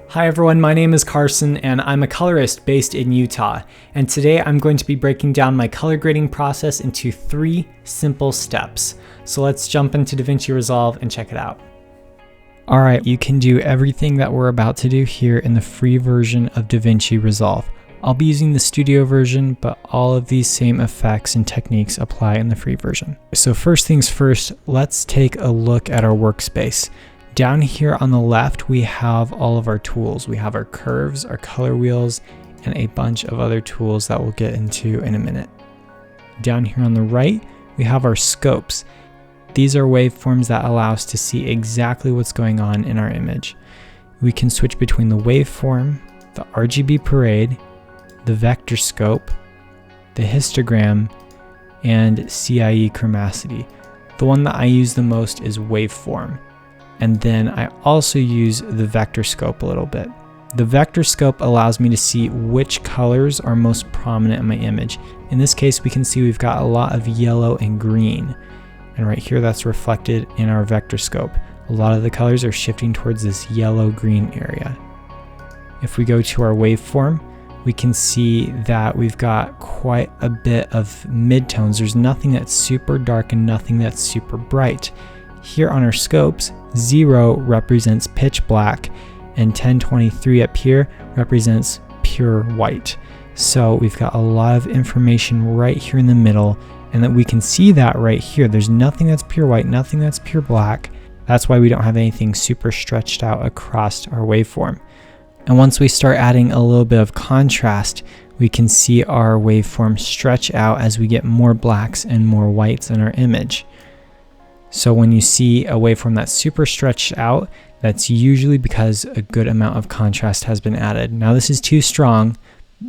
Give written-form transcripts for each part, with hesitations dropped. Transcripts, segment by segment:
Hi everyone, my name is Carson and I'm a colorist based in Utah. And today I'm going to be breaking down my color grading process into 3 simple steps. So let's jump into Davinci Resolve and check it out. Alright, you can do everything that we're about to do here in the free version of Davinci Resolve. I'll be using the studio version, but all of these same effects and techniques apply in the free version. So first things first, let's take a look at our workspace. Down here on the left, we have all of our tools. We have our curves, our color wheels, and a bunch of other tools that we'll get into in a minute. Down here on the right, we have our scopes. These are waveforms that allow us to see exactly what's going on in our image. We can switch between the waveform, the RGB parade, the vector scope, the histogram, and CIE chromacity. The one that I use the most is waveform. And then I also use the vector scope a little bit. The vector scope allows me to see which colors are most prominent in my image. In this case, we can see we've got a lot of yellow and green. And right here, that's reflected in our vector scope. A lot of the colors are shifting towards this yellow-green area. If we go to our waveform, we can see that we've got quite a bit of midtones. There's nothing that's super dark and nothing that's super bright. Here on our scopes, 0 represents pitch black and 1023 up here represents pure white. So we've got a lot of information right here in the middle, and that we can see that right here. There's nothing that's pure white, nothing that's pure black. That's why we don't have anything super stretched out across our waveform. And once we start adding a little bit of contrast, we can see our waveform stretch out as we get more blacks and more whites in our image. So when you see a waveform that's super stretched out, that's usually because a good amount of contrast has been added. Now this is too strong,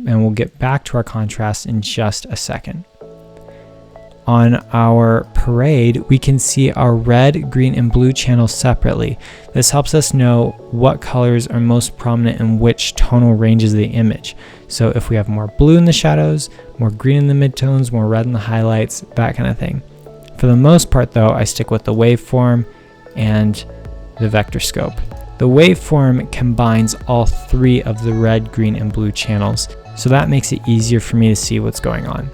and we'll get back to our contrast in just a second. On our parade, we can see our red, green, and blue channels separately. This helps us know what colors are most prominent in which tonal ranges of the image. So if we have more blue in the shadows, more green in the midtones, more red in the highlights, that kind of thing. For the most part though, I stick with the waveform and the vector scope. The waveform combines all 3 of the red, green, and blue channels, so that makes it easier for me to see what's going on.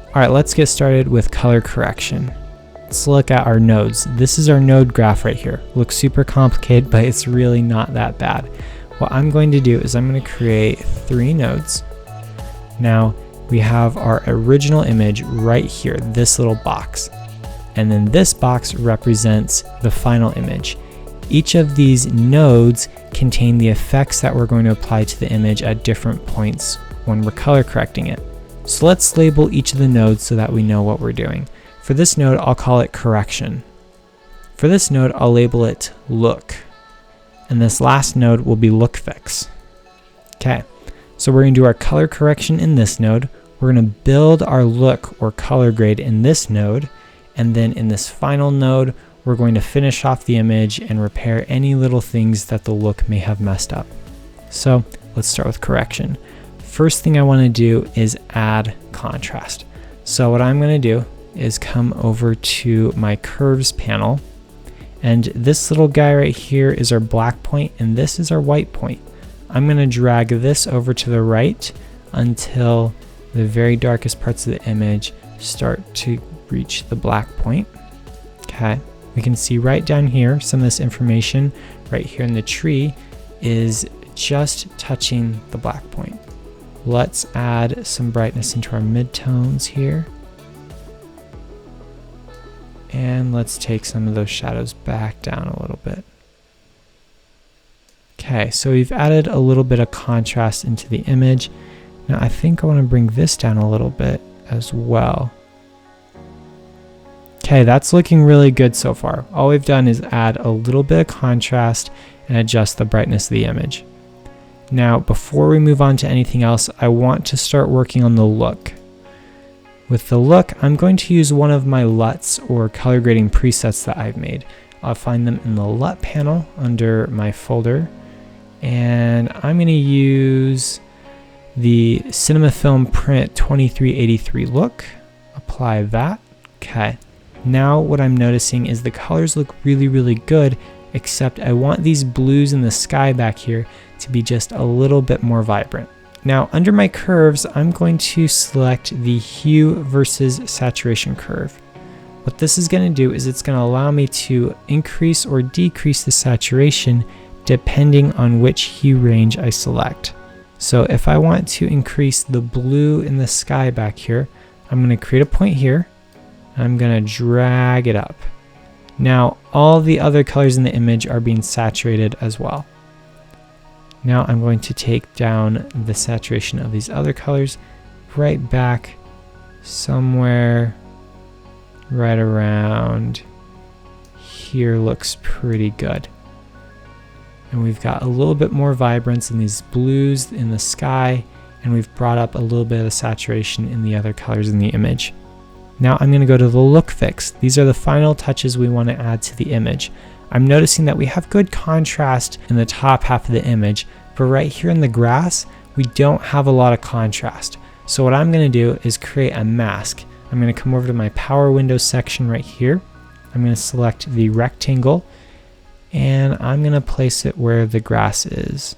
Alright, let's get started with color correction. Let's look at our nodes. This is our node graph right here. Looks super complicated, but it's really not that bad. What I'm going to do is I'm going to create 3 nodes. Now, we have our original image right here, this little box. And then this box represents the final image. Each of these nodes contain the effects that we're going to apply to the image at different points when we're color correcting it. So let's label each of the nodes so that we know what we're doing. For this node, I'll call it correction. For this node, I'll label it look. And this last node will be look fix. Okay, so we're going to do our color correction in this node. We're going to build our look or color grade in this node. And then in this final node, we're going to finish off the image and repair any little things that the look may have messed up. So let's start with correction. First thing I want to do is add contrast. So what I'm going to do is come over to my curves panel, and this little guy right here is our black point and this is our white point. I'm going to drag this over to the right until the very darkest parts of the image start to reach the black point. Okay, we can see right down here some of this information right here in the tree is just touching the black point. Let's add some brightness into our midtones here. And let's take some of those shadows back down a little bit. Okay, so we've added a little bit of contrast into the image. Now I think I want to bring this down a little bit as well. Okay, that's looking really good so far. All we've done is add a little bit of contrast and adjust the brightness of the image. Now, before we move on to anything else, I want to start working on the look. With the look, I'm going to use one of my LUTs or color grading presets that I've made. I'll find them in the LUT panel under my folder, and I'm going to use the Cinema Film Print 2383 look. Apply that. Okay. Now what I'm noticing is the colors look really, really good, except I want these blues in the sky back here to be just a little bit more vibrant. Now under my curves, I'm going to select the hue versus saturation curve. What this is going to do is it's going to allow me to increase or decrease the saturation depending on which hue range I select. So if I want to increase the blue in the sky back here, I'm going to create a point here. I'm going to drag it up. Now all the other colors in the image are being saturated as well. Now I'm going to take down the saturation of these other colors right back somewhere right around here. Looks pretty good. And we've got a little bit more vibrance in these blues in the sky, and we've brought up a little bit of the saturation in the other colors in the image. Now I'm going to go to the look fix. These are the final touches we want to add to the image. I'm noticing that we have good contrast in the top half of the image, but right here in the grass, we don't have a lot of contrast. So what I'm going to do is create a mask. I'm going to come over to my power window section right here. I'm going to select the rectangle, and I'm going to place it where the grass is.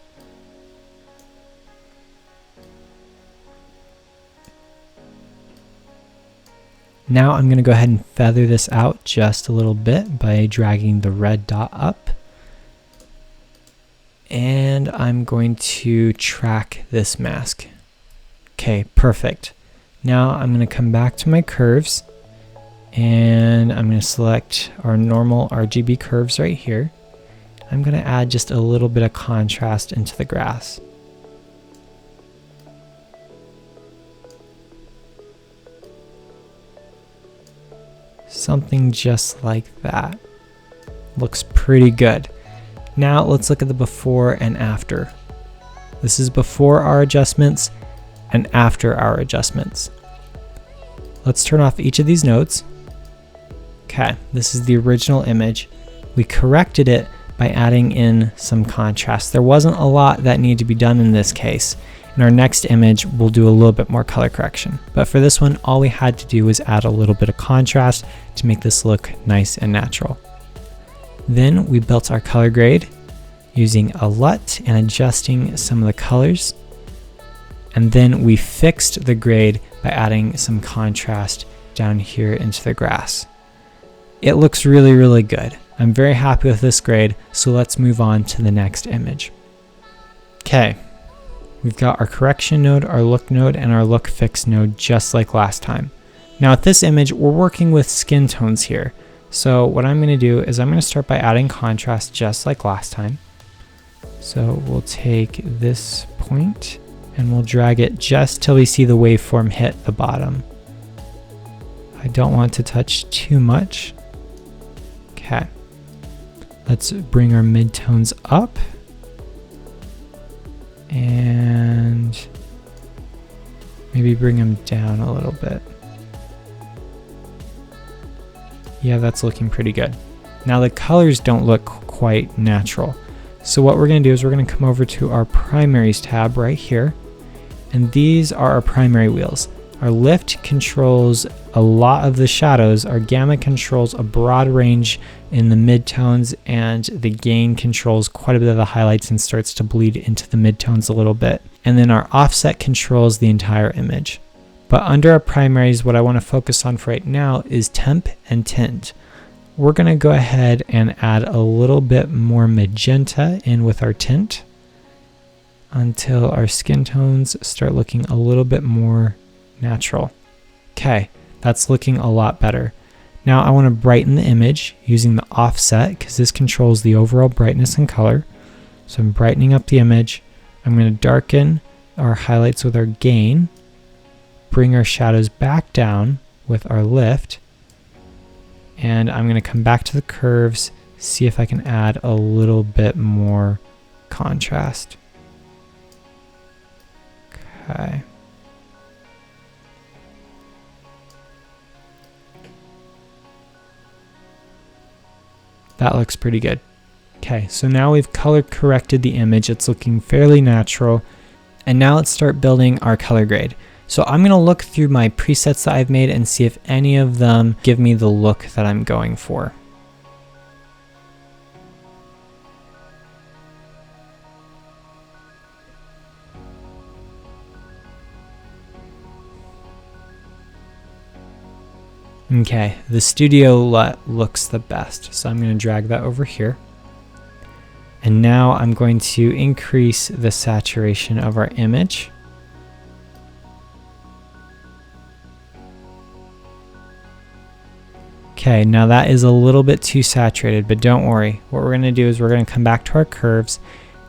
Now I'm going to go ahead and feather this out just a little bit by dragging the red dot up. And I'm going to track this mask. Okay, perfect. Now I'm going to come back to my curves, and I'm going to select our normal RGB curves right here. I'm going to add just a little bit of contrast into the grass. Something just like that. Looks pretty good. Now let's look at the before and after. This is before our adjustments and after our adjustments. Let's turn off each of these nodes. Okay, this is the original image. We corrected it by adding in some contrast. There wasn't a lot that needed to be done in this case. In our next image, we'll do a little bit more color correction. But for this one, all we had to do was add a little bit of contrast to make this look nice and natural. Then we built our color grade using a LUT and adjusting some of the colors. And then we fixed the grade by adding some contrast down here into the grass. It looks really, really good. I'm very happy with this grade, so let's move on to the next image. Okay, we've got our correction node, our look node, and our look fix node just like last time. Now with this image, we're working with skin tones here. So what I'm going to do is I'm going to start by adding contrast just like last time. So we'll take this point and we'll drag it just till we see the waveform hit the bottom. I don't want to touch too much. Okay. Let's bring our midtones up. And maybe bring them down a little bit. Yeah, that's looking pretty good. Now the colors don't look quite natural. So what we're going to do is we're going to come over to our Primaries tab right here. And these are our primary wheels. Our lift controls a lot of the shadows. Our gamma controls a broad range in the midtones, and the gain controls quite a bit of the highlights and starts to bleed into the midtones a little bit. And then our offset controls the entire image. But under our primaries, what I want to focus on for right now is temp and tint. We're going to go ahead and add a little bit more magenta in with our tint until our skin tones start looking a little bit more natural. Okay, that's looking a lot better. Now I want to brighten the image using the offset because this controls the overall brightness and color. So I'm brightening up the image. I'm going to darken our highlights with our gain, bring our shadows back down with our lift, and I'm going to come back to the curves, see if I can add a little bit more contrast. Okay. That looks pretty good. Okay, so now we've color corrected the image. It's looking fairly natural. And now let's start building our color grade. So I'm going to look through my presets that I've made and see if any of them give me the look that I'm going for. Okay, the studio LUT looks the best, so I'm going to drag that over here. And now I'm going to increase the saturation of our image. Okay, now that is a little bit too saturated, but don't worry. What we're going to do is we're going to come back to our curves,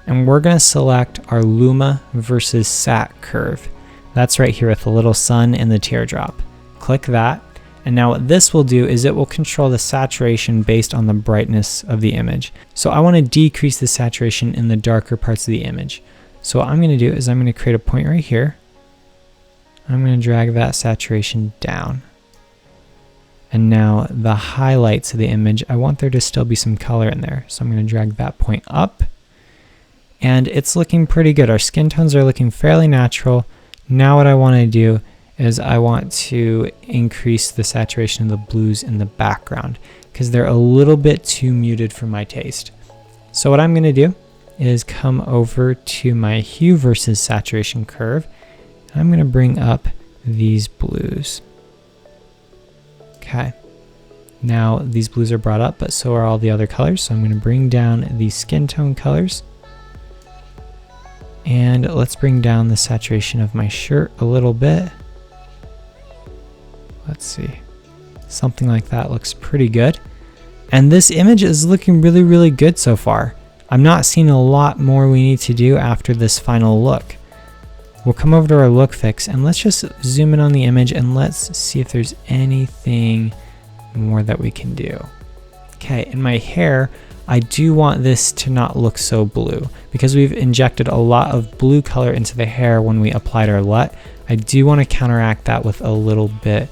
and we're going to select our Luma versus Sat curve. That's right here with the little sun and the teardrop. Click that, and now what this will do is it will control the saturation based on the brightness of the image. So I want to decrease the saturation in the darker parts of the image. So what I'm going to do is I'm going to create a point right here. I'm going to drag that saturation down. And now the highlights of the image, I want there to still be some color in there. So I'm going to drag that point up. And it's looking pretty good. Our skin tones are looking fairly natural. Now what I want to do is I want to increase the saturation of the blues in the background because they're a little bit too muted for my taste. So what I'm going to do is come over to my hue versus saturation curve. I'm going to bring up these blues. Okay, now these blues are brought up, but so are all the other colors. So I'm going to bring down these skin tone colors. And let's bring down the saturation of my shirt a little bit. Let's see. Something like that looks pretty good. And this image is looking really, really good so far. I'm not seeing a lot more we need to do after this final look. We'll come over to our look fix and let's just zoom in on the image and let's see if there's anything more that we can do. Okay, in my hair, I do want this to not look so blue because we've injected a lot of blue color into the hair when we applied our LUT. I do want to counteract that with a little bit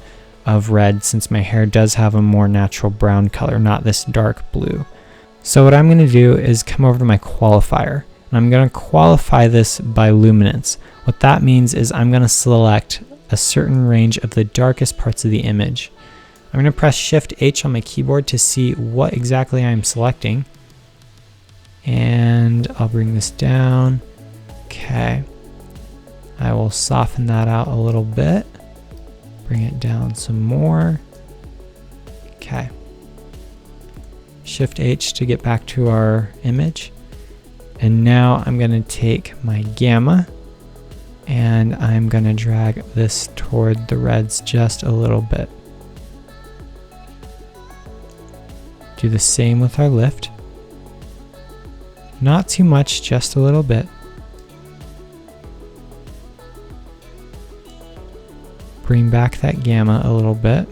of red since my hair does have a more natural brown color, not this dark blue. So what I'm going to do is come over to my qualifier and I'm going to qualify this by luminance. What that means is I'm going to select a certain range of the darkest parts of the image. I'm going to press Shift H on my keyboard to see what exactly I'm selecting. And I'll bring this down. Okay. I will soften that out a little bit. Bring it down some more. Okay. Shift H to get back to our image. And now I'm going to take my gamma and I'm going to drag this toward the reds just a little bit. Do the same with our lift. Not too much, just a little bit. Bring back that gamma a little bit.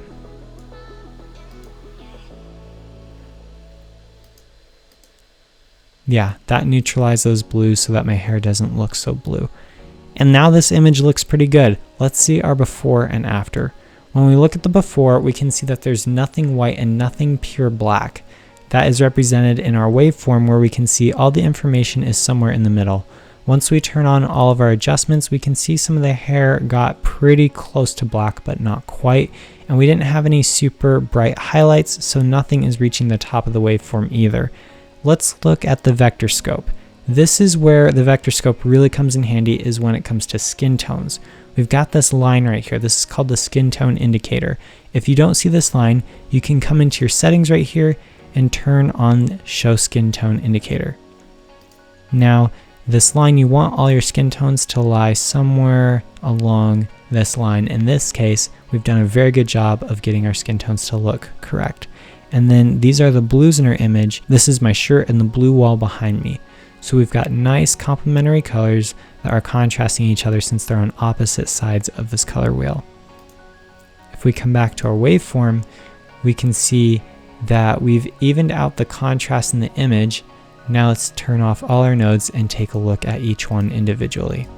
Yeah, that neutralized those blues so that my hair doesn't look so blue. And now this image looks pretty good. Let's see our before and after. When we look at the before, we can see that there's nothing white and nothing pure black. That is represented in our waveform where we can see all the information is somewhere in the middle. Once we turn on all of our adjustments, we can see some of the hair got pretty close to black, but not quite. And we didn't have any super bright highlights, so nothing is reaching the top of the waveform either. Let's look at the vector scope. This is where the vector scope really comes in handy, is when it comes to skin tones. We've got this line right here. This is called the skin tone indicator. If you don't see this line, you can come into your settings right here and turn on show skin tone indicator. Now, this line, you want all your skin tones to lie somewhere along this line. In this case, we've done a very good job of getting our skin tones to look correct. And then these are the blues in our image. This is my shirt and the blue wall behind me. So we've got nice complementary colors that are contrasting each other since they're on opposite sides of this color wheel. If we come back to our waveform, we can see that we've evened out the contrast in the image. Now let's turn off all our nodes and take a look at each one individually.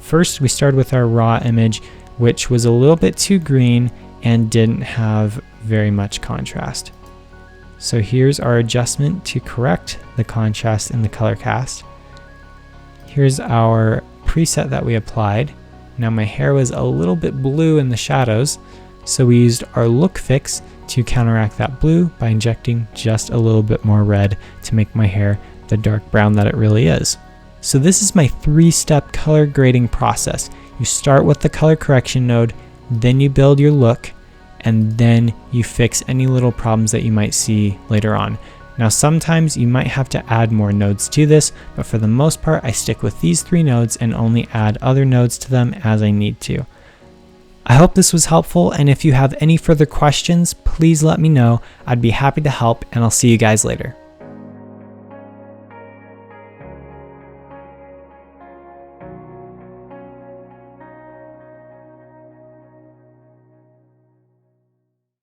First, we started with our raw image, which was a little bit too green and didn't have very much contrast. So here's our adjustment to correct the contrast in the color cast. Here's our preset that we applied. Now my hair was a little bit blue in the shadows, so we used our look fix to counteract that blue by injecting just a little bit more red to make my hair the dark brown that it really is. So this is my 3-step color grading process. You start with the color correction node, then you build your look, and then you fix any little problems that you might see later on. Now sometimes you might have to add more nodes to this, but for the most part I stick with these 3 nodes and only add other nodes to them as I need to. I hope this was helpful, and if you have any further questions, please let me know. I'd be happy to help, and I'll see you guys later.